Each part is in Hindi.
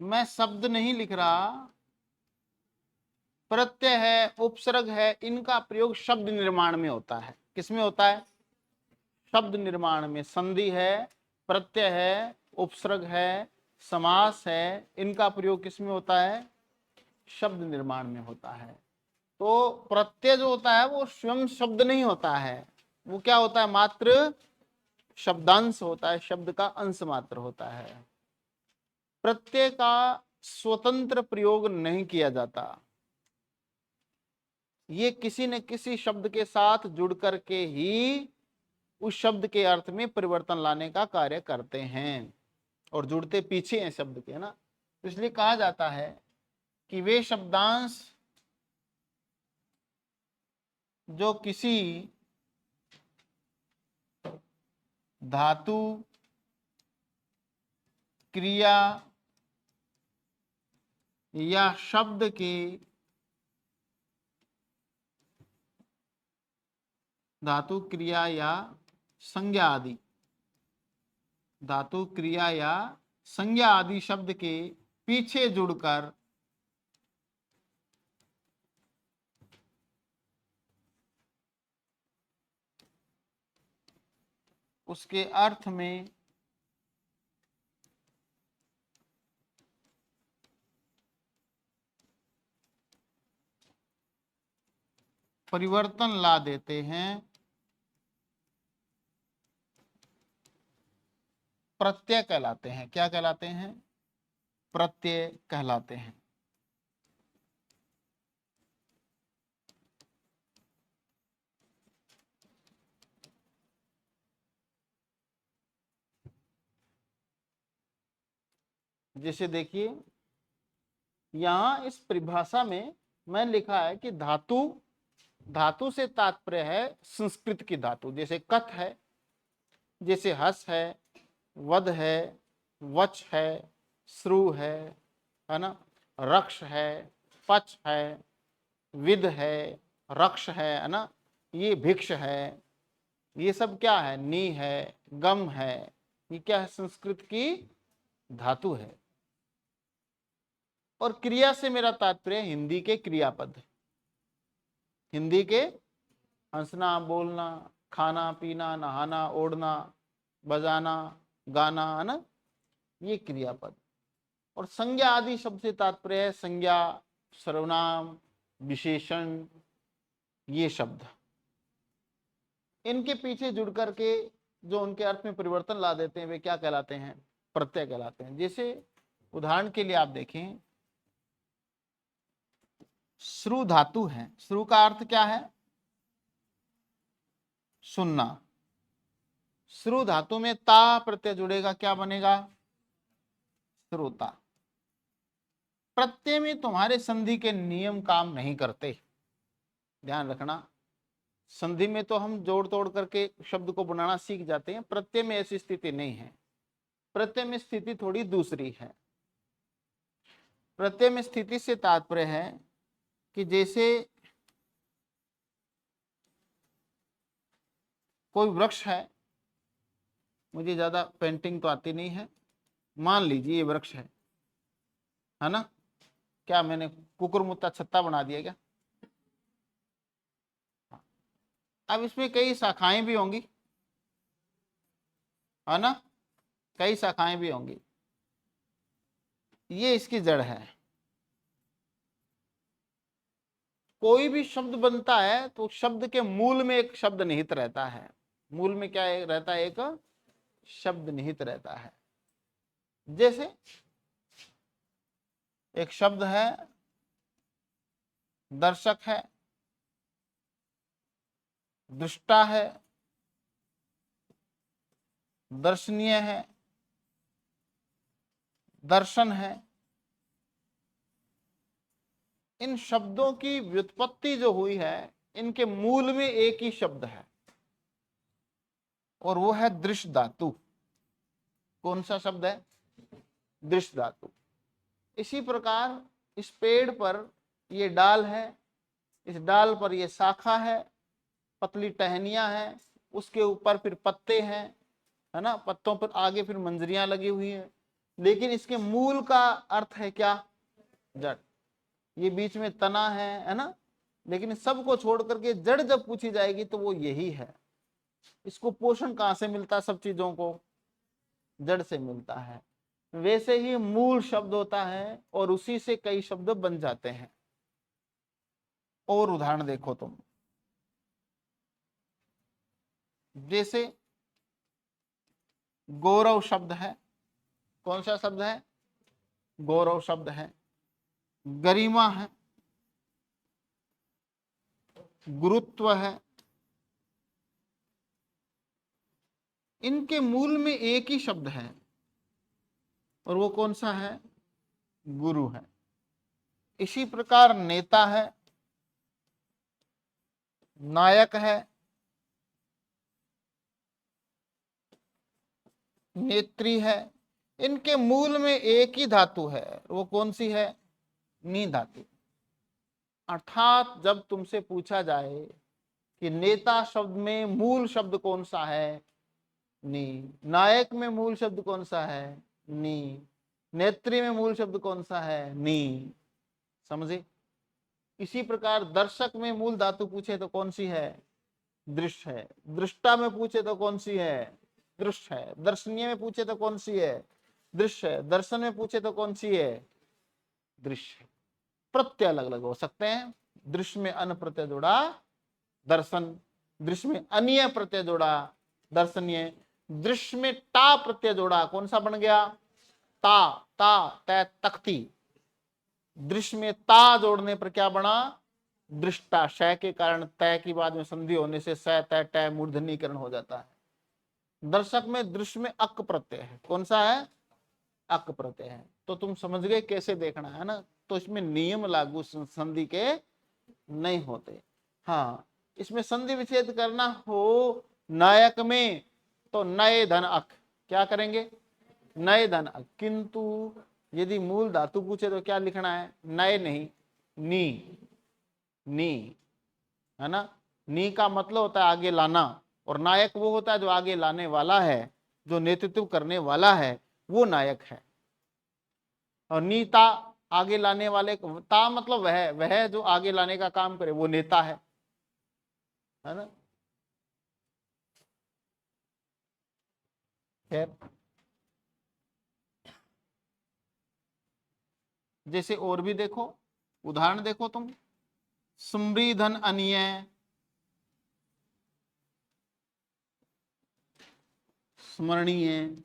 मैं शब्द नहीं लिख रहा, प्रत्यय है, उपसर्ग है, इनका प्रयोग शब्द निर्माण में होता है। किसमें होता है? शब्द निर्माण में। संधि है, प्रत्यय है, उपसर्ग है, समास है, इनका प्रयोग किसमें होता है? शब्द निर्माण में होता है। तो प्रत्यय जो होता है वो स्वयं शब्द नहीं होता है, वो क्या होता है? मात्र शब्दांश होता है, शब्द का अंश मात्र होता है। प्रत्यय का स्वतंत्र प्रयोग नहीं किया जाता, ये किसी न किसी शब्द के साथ जुड़ करके ही उस शब्द के अर्थ में परिवर्तन लाने का कार्य करते हैं, और जुड़ते पीछे हैं शब्द के, ना। इसलिए कहा जाता है कि वे शब्दांश जो किसी धातु, क्रिया या शब्द के धातु, क्रिया या संज्ञा आदि, धातु, क्रिया या संज्ञा आदि शब्द के पीछे जुड़कर उसके अर्थ में परिवर्तन ला देते हैं, प्रत्यय कहलाते हैं। क्या कहलाते हैं? प्रत्यय कहलाते हैं। जैसे देखिए, यहां इस परिभाषा में मैं लिखा है कि धातु, धातु से तात्पर्य है संस्कृत की धातु, जैसे कथ है, जैसे हस है, वध है, वच है, श्रु है ना, रक्ष है, पच है, विद है, रक्ष है ना, ये भिक्ष है, ये सब क्या है? नी है, गम है, ये क्या है? संस्कृत की धातु है। और क्रिया से मेरा तात्पर्य हिंदी के क्रियापद, हिंदी के हंसना, बोलना, खाना, पीना, नहाना, ओढ़ना, बजाना, गाना, है ना, ये क्रियापद। और संज्ञा आदि शब्द से तात्पर्य है संज्ञा, सर्वनाम, विशेषण, ये शब्द। इनके पीछे जुड़ करके जो उनके अर्थ में परिवर्तन ला देते हैं वे क्या कहलाते हैं? प्रत्यय कहलाते हैं। जैसे उदाहरण के लिए आप देखें, श्रु धातु है, श्रु का अर्थ क्या है? सुनना। श्रु धातु में ता प्रत्यय जुड़ेगा, क्या बनेगा? श्रोता। प्रत्यय में तुम्हारे संधि के नियम काम नहीं करते, ध्यान रखना। संधि में तो हम जोड़ तोड़ करके शब्द को बनाना सीख जाते हैं, प्रत्यय में ऐसी स्थिति नहीं है। प्रत्यय में स्थिति थोड़ी दूसरी है। प्रत्यय में स्थिति से तात्पर्य है कि जैसे कोई वृक्ष है, मुझे ज्यादा पेंटिंग तो आती नहीं है, मान लीजिए ये वृक्ष है ना, क्या मैंने कुकुरमुत्ता छत्ता बना दिया क्या? अब इसमें कई शाखाएं भी होंगी, है ना, कई शाखाएं भी होंगी। ये इसकी जड़ है। कोई भी शब्द बनता है तो शब्द के मूल में एक शब्द निहित रहता है। मूल में क्या रहता है? एक शब्द निहित रहता है। जैसे एक शब्द है दर्शक है, दृष्टा है, दर्शनीय है, दर्शन है। इन शब्दों की व्युत्पत्ति जो हुई है, इनके मूल में एक ही शब्द है और वो है दृश्य धातु। कौन सा शब्द है? दृश्य धातु। इसी प्रकार इस पेड़ पर ये डाल है, इस डाल पर ये शाखा है, पतली टहनियां हैं, उसके ऊपर फिर पत्ते हैं, है ना, पत्तों पर आगे फिर मंजरियां लगी हुई हैं, लेकिन इसके मूल का अर्थ है क्या? जड़। ये बीच में तना है ना, लेकिन सबको छोड़ करके जड़ जब पूछी जाएगी तो वो यही है। इसको पोषण कहां से मिलता है? सब चीजों को जड़ से मिलता है। वैसे ही मूल शब्द होता है और उसी से कई शब्द बन जाते हैं। और उदाहरण देखो तुम, जैसे गौरव शब्द है। कौन सा शब्द है? गौरव शब्द है। गरिमा है, गुरुत्व है। इनके मूल में एक ही शब्द है, और वो कौन सा है? गुरु है। इसी प्रकार नेता है, नायक है, नेत्री है। इनके मूल में एक ही धातु है, वो कौन सी है? नी धातु। अर्थात जब तुमसे पूछा जाए कि नेता शब्द में मूल शब्द कौन सा है? नी। नायक में मूल शब्द कौन सा है? नी। नेत्री में मूल शब्द कौन सा है? नी। समझे? इसी प्रकार दर्शक में मूल धातु पूछे तो कौन सी है? दृश्य है। दृष्टा में पूछे तो कौन सी है? दृश्य है। दर्शनीय में पूछे तो कौन सी है? दृश्य है। दर्शन में पूछे तो कौन सी है? दृश्य। प्रत्यय अलग अलग हो सकते हैं। दृश्य में अन प्रत्यय जोड़ा दर्शन, दृश्य में अन्य प्रत्यय जोड़ा दर्शनीय, दृश्य में टा प्रत्यय जोड़ा कौन सा बन गया? ता। ता तै तख्ती। दृश्य में ता जोड़ने पर क्या बना? दृष्टा। शय के कारण तय की बाद में संधि होने से स तय टय मूर्धनीकरण हो जाता है। दर्शक में दृश्य में अक प्रत्यय है। कौन सा है? अक प्रत्यय है। तो तुम समझ गए कैसे देखना है ना। तो इसमें नियम लागू संधि के नहीं होते। हाँ, इसमें संधि विच्छेद करना हो नायक में तो नए धन अक, क्या करेंगे? नए धन अक। किंतु यदि मूल धातु पूछे तो क्या लिखना है? नए नहीं, नी। नी है ना। नी का मतलब होता है आगे लाना, और नायक वो होता है जो आगे लाने वाला है, जो नेतृत्व करने वाला है, वो नायक है। और नीता आगे लाने वाले, ता मतलब वह जो आगे लाने का काम करे, वो नेता है ना। खैर, जैसे और भी देखो, उदाहरण देखो तुम। समृद्धन अन्य, स्मरणीय,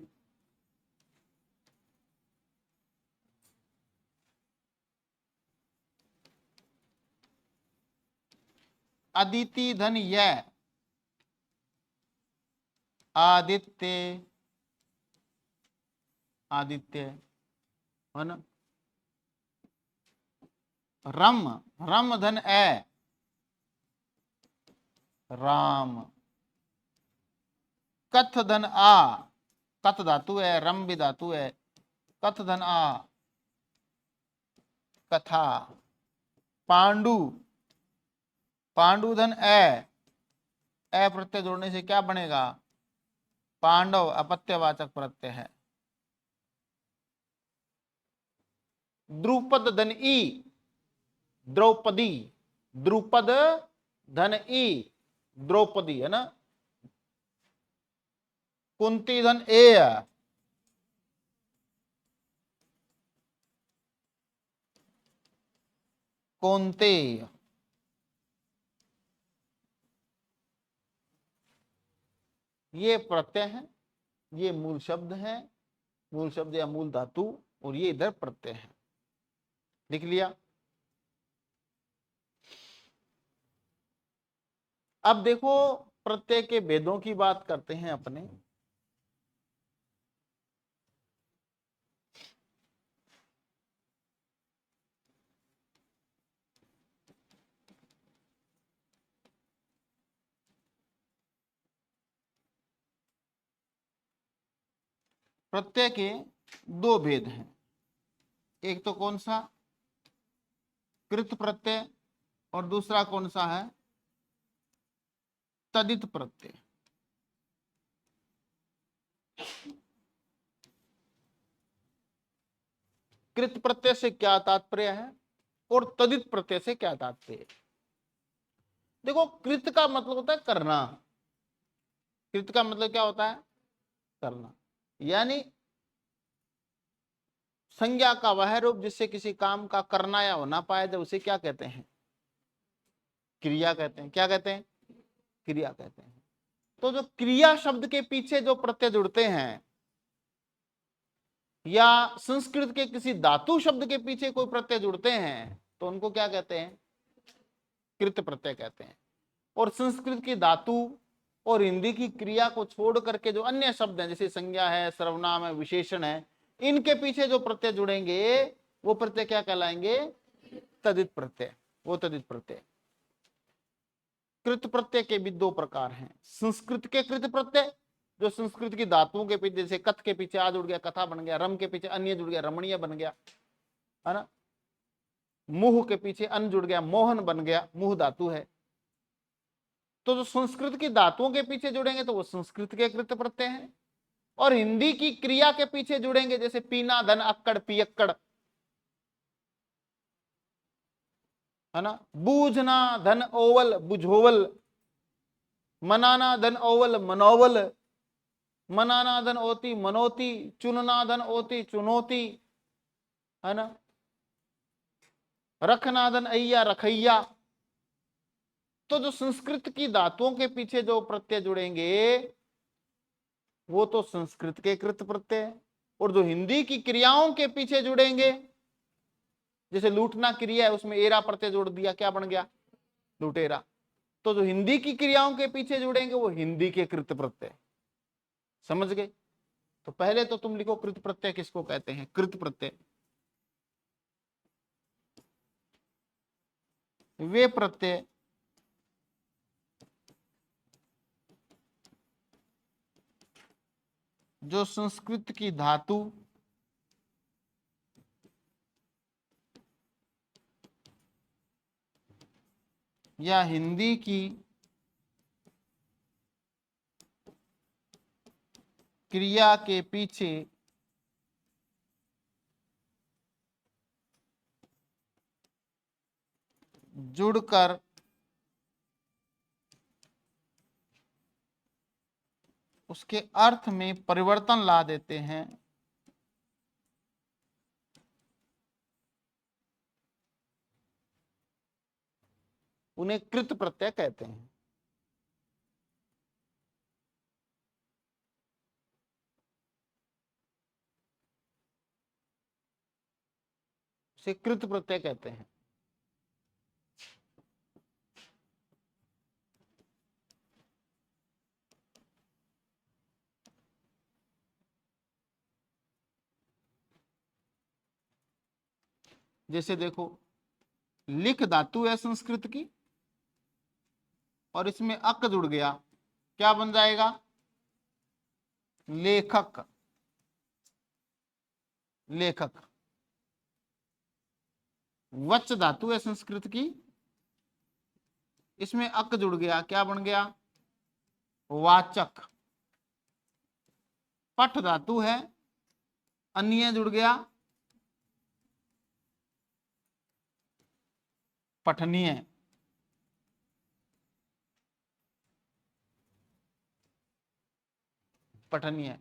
अदिति धन य, आदित्य, आदित्य है ना। रम, रम धन ए, राम। कथ धन आ, कथ धातु है, रम भी धातु है। कथ धन आ, कथा। पांडु, पांडु धन ए प्रत्यय जोड़ने से क्या बनेगा? पांडव। अपत्यवाचक प्रत्यय है। द्रुपद धन ई, द्रौपदी। द्रुपद धन ई, द्रौपदी है ना। कुंती धन ए, कौनते। ये प्रत्यय है, ये मूल शब्द है, मूल शब्द या मूल धातु, और ये इधर प्रत्यय है। लिख लिया। अब देखो, प्रत्यय के भेदों की बात करते हैं अपने। प्रत्यय के दो भेद हैं। एक तो कौन सा? कृत प्रत्यय, और दूसरा कौन सा है? तदित प्रत्यय। कृत प्रत्यय से क्या तात्पर्य है और तदित प्रत्यय से क्या तात्पर्य है। देखो, कृत का मतलब होता है करना। कृत का मतलब क्या होता है? करना। यानी संज्ञा का वह रूप जिससे किसी काम का करना या होना पाया जाए, उसे क्या कहते हैं? क्रिया कहते हैं। क्या कहते हैं? क्रिया कहते हैं। तो जो क्रिया शब्द के पीछे जो प्रत्यय जुड़ते हैं, या संस्कृत के किसी धातु शब्द के पीछे कोई प्रत्यय जुड़ते हैं, तो उनको क्या कहते हैं? कृत प्रत्यय कहते हैं। और संस्कृत की धातु और हिंदी की क्रिया को छोड़ करके जो अन्य शब्द हैं, जैसे संज्ञा है, सर्वनाम है, विशेषण है, इनके पीछे जो प्रत्यय जुड़ेंगे वो प्रत्यय क्या कहलाएंगे? तदित प्रत्यय। वो तदित प्रत्यय। कृत प्रत्यय के भी दो प्रकार हैं। संस्कृत के कृत प्रत्यय, जो संस्कृत की धातुओं के पीछे, जैसे कथ के पीछे आ जुड़ गया, कथा बन गया। रम के पीछे अन्य जुड़ गया, रमणीय बन गया, है ना। मुह के पीछे अन जुड़ गया, मोहन बन गया, मुह धातु है। तो जो संस्कृत की धातुओं के पीछे जुड़ेंगे तो वो संस्कृत के कृत प्रत्यय हैं। और हिंदी की क्रिया के पीछे जुड़ेंगे, जैसे पीना, धन, अक्कड़, पियक्कड़, है ना। बूझना, धन, ओवल, बुझोवल। मनाना, धन, ओवल, मनोवल। मनाना, धन, ओती, मनोती। चुनना, धन, ओती, चुनौती, है ना। रखना, धन, अय्या, रखैया। तो जो संस्कृत की धातुओं के पीछे जो प्रत्यय जुड़ेंगे वो तो संस्कृत के कृत प्रत्यय है। और जो हिंदी की क्रियाओं के पीछे जुड़ेंगे, जैसे लूटना क्रिया है, उसमें एरा प्रत्यय जोड़ दिया, क्या बन गया? लुटेरा। तो जो हिंदी की क्रियाओं के पीछे जुड़ेंगे वो हिंदी के कृत प्रत्यय। समझ गए? तो पहले तो तुम लिखो कृत प्रत्यय किसको कहते हैं? कृत प्रत्यय वे प्रत्यय जो संस्कृत की धातु या हिंदी की क्रिया के पीछे जुड़कर उसके अर्थ में परिवर्तन ला देते हैं, उन्हें कृत प्रत्यय कहते हैं। उसे कृत प्रत्यय कहते हैं। जैसे देखो, लिख धातु है संस्कृत की और इसमें अक जुड़ गया, क्या बन जाएगा? लेखक। लेखक। वच धातु है संस्कृत की, इसमें अक जुड़ गया, क्या बन गया? वाचक। पठ धातु है, अन्य जुड़ गया, पठनीय। पठनीय।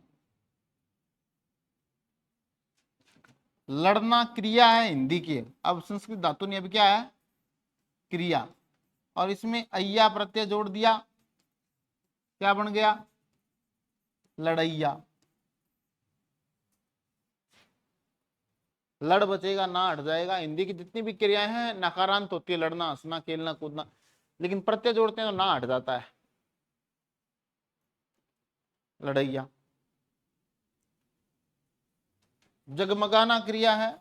लड़ना क्रिया है हिंदी की, अब संस्कृत धातु ने अब क्या है? क्रिया। और इसमें अय्या प्रत्यय जोड़ दिया, क्या बन गया? लड़ैया। लड़ बचेगा, ना हट जाएगा। हिंदी की जितनी भी क्रियाएं हैं नकारांत होती है, लड़ना, हंसना, खेलना, कूदना, लेकिन प्रत्यय जोड़ते हैं तो ना हट जाता है, लड़ैया। जगमगाना क्रिया है,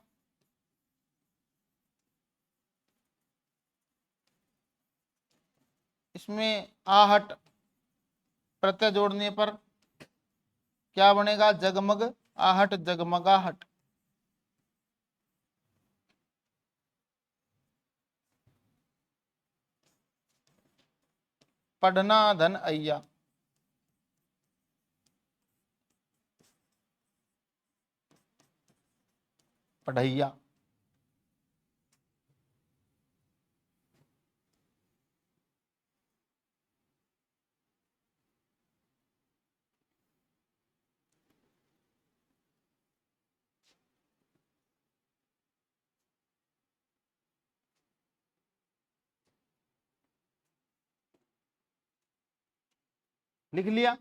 इसमें आहट प्रत्यय जोड़ने पर क्या बनेगा? जगमग, आहट, जगमगाहट। पढ़ना, धन, अय्या। पढ़ैया। लिख लिया।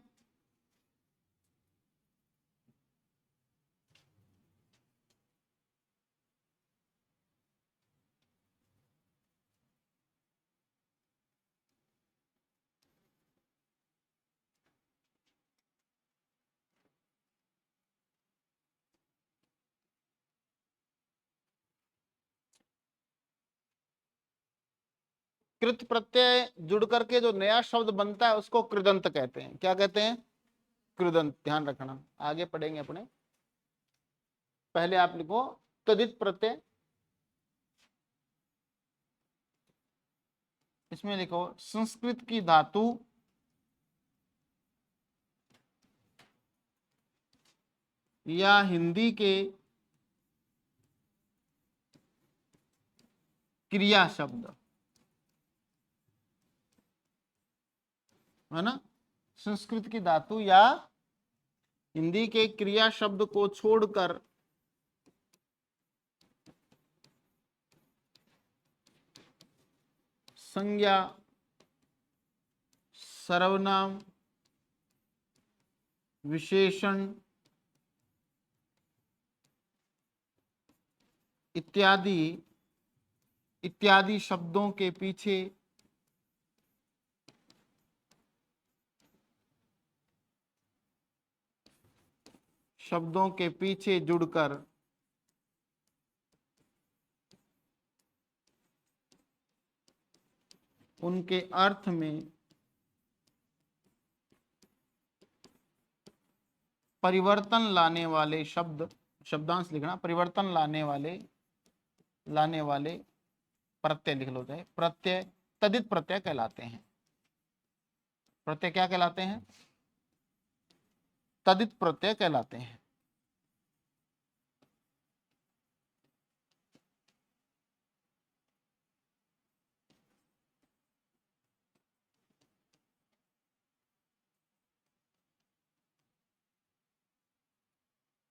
कृत प्रत्यय जुड़ करके जो नया शब्द बनता है उसको कृदंत कहते हैं। क्या कहते हैं? कृदंत। ध्यान रखना, आगे पढ़ेंगे अपने। पहले आप लिखो तदित प्रत्यय, इसमें लिखो संस्कृत की धातु या हिंदी के क्रिया शब्द, है ना। संस्कृत की धातु या हिंदी के क्रिया शब्द को छोड़कर संज्ञा, सर्वनाम, विशेषण इत्यादि इत्यादि शब्दों के पीछे जुड़कर उनके अर्थ में परिवर्तन लाने वाले शब्द, शब्दांश लिखना, परिवर्तन लाने वाले प्रत्यय लिख लो चाहे, प्रत्यय तदित प्रत्यय कहलाते हैं। प्रत्यय क्या कहलाते हैं? तदित प्रत्यय कहलाते हैं।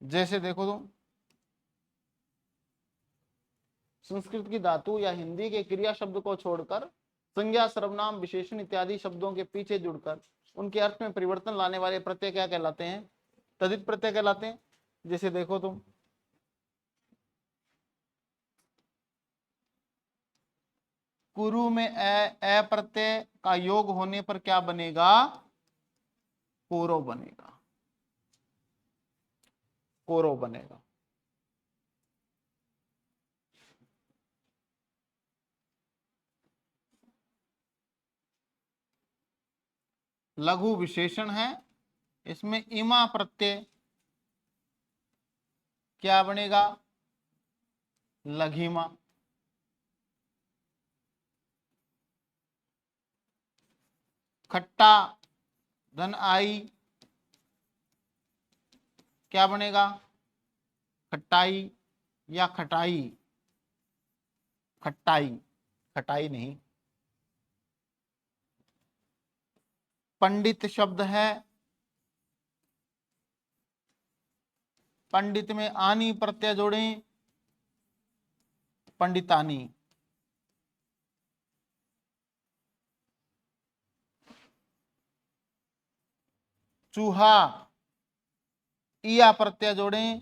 जैसे देखो तुम, संस्कृत की धातु या हिंदी के क्रिया शब्द को छोड़कर संज्ञा, सर्वनाम, विशेषण इत्यादि शब्दों के पीछे जुड़कर उनके अर्थ में परिवर्तन लाने वाले प्रत्यय क्या कहलाते हैं? तदित प्रत्यय कहलाते हैं। जैसे देखो तुम, कुरु में ए प्रत्यय का योग होने पर क्या बनेगा? कोरो बनेगा। कोरो बनेगा। लघु विशेषण है, इसमें इमा प्रत्यय क्या बनेगा? लघिमा। खट्टा धन आई क्या बनेगा? खट्टाई या खटाई। खट्टाई, खटाई नहीं। पंडित शब्द है, पंडित में आनी प्रत्यय जोड़ें, पंडितानी। चूहा, इया प्रत्यय जोड़ें,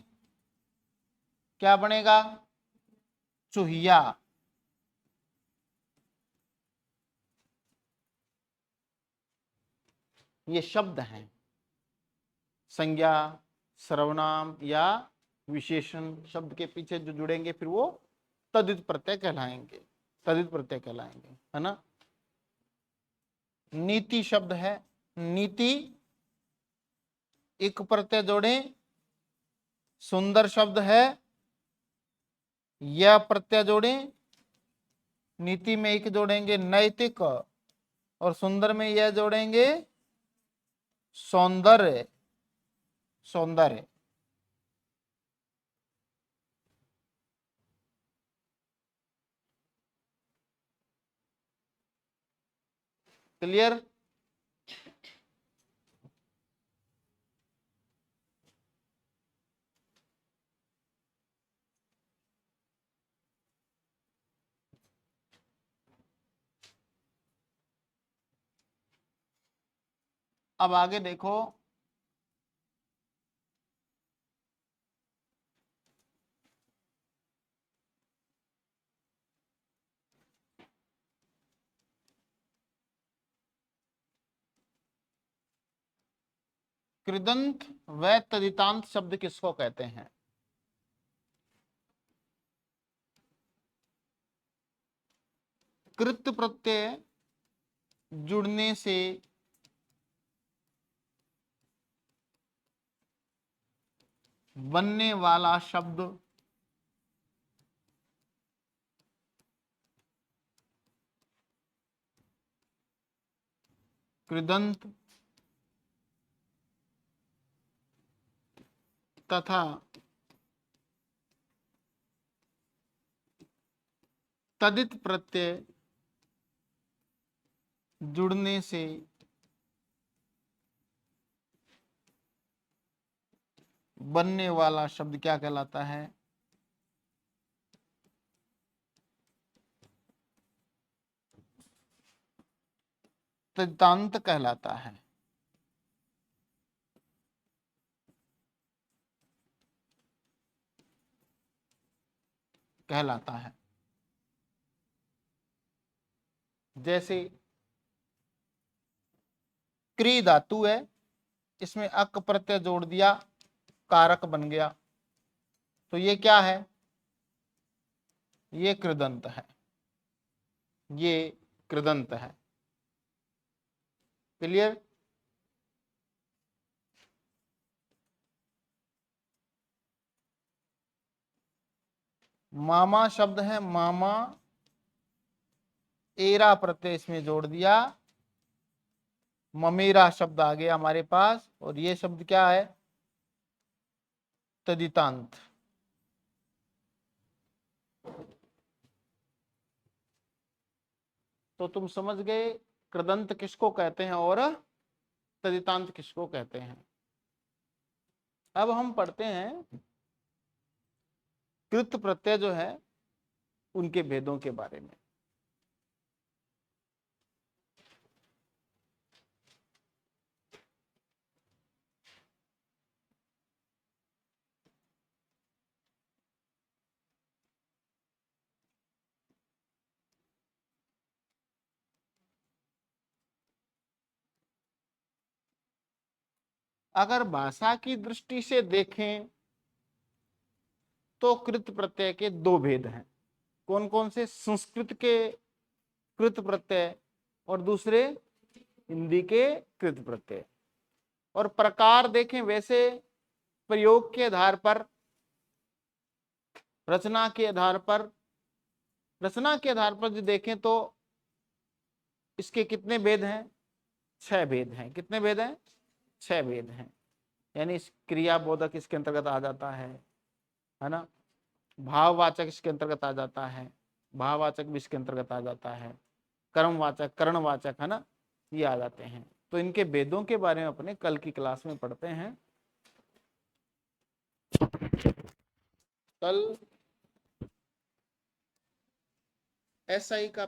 क्या बनेगा? चूहिया। ये शब्द हैं, संज्ञा, सर्वनाम या विशेषण शब्द के पीछे जो जुड़ेंगे फिर वो तदित प्रत्यय कहलाएंगे। तदित प्रत्यय कहलाएंगे, है ना। नीति शब्द है, नीति एक प्रत्यय जोड़ें, सुंदर शब्द है, यह प्रत्यय जोड़ें, नीति में एक जोड़ेंगे नैतिक और सुंदर में यह जोड़ेंगे सौंदर्य। सौंदर्य। क्लियर? अब आगे देखो, कृदंत व तदितांत शब्द किसको कहते हैं? कृत प्रत्यय जुड़ने से बनने वाला शब्द कृदंत तथा तदित प्रत्यय जुड़ने से बनने वाला शब्द क्या कहलाता है? तदितांत कहलाता है। कहलाता है। जैसे क्री धातु है, इसमें अक प्रत्यय जोड़ दिया, कारक बन गया, तो ये क्या है? ये कृदंत है। ये कृदंत है। क्लियर? मामा शब्द है, मामा, एरा प्रत्यय इसमें जोड़ दिया, ममेरा शब्द आ गया हमारे पास, और ये शब्द क्या है? तदितांत। तो तुम समझ गए कृदंत किसको कहते हैं और तदितांत किसको कहते हैं। अब हम पढ़ते हैं कृत प्रत्यय जो है उनके भेदों के बारे में। अगर भाषा की दृष्टि से देखें तो कृत प्रत्यय के दो भेद हैं। कौन कौन से? संस्कृत के कृत प्रत्यय और दूसरे हिंदी के कृत प्रत्यय। और प्रकार देखें वैसे प्रयोग के आधार पर, रचना के आधार पर, रचना के आधार पर जो देखें तो इसके कितने भेद हैं? 6 भेद हैं। कितने भेद हैं? 6 भेद हैं। यानी क्रियाबोधक इसके अंतर्गत आ जाता है ना, भाववाचक इसके अंतर्गत आ जाता है, भाववाचक भी इसके अंतर्गत आ जाता है, कर्मवाचक, करणवाचक, है ना, ये आ जाते हैं। तो इनके भेदों के बारे में अपने कल की क्लास में पढ़ते हैं। कल एसआई का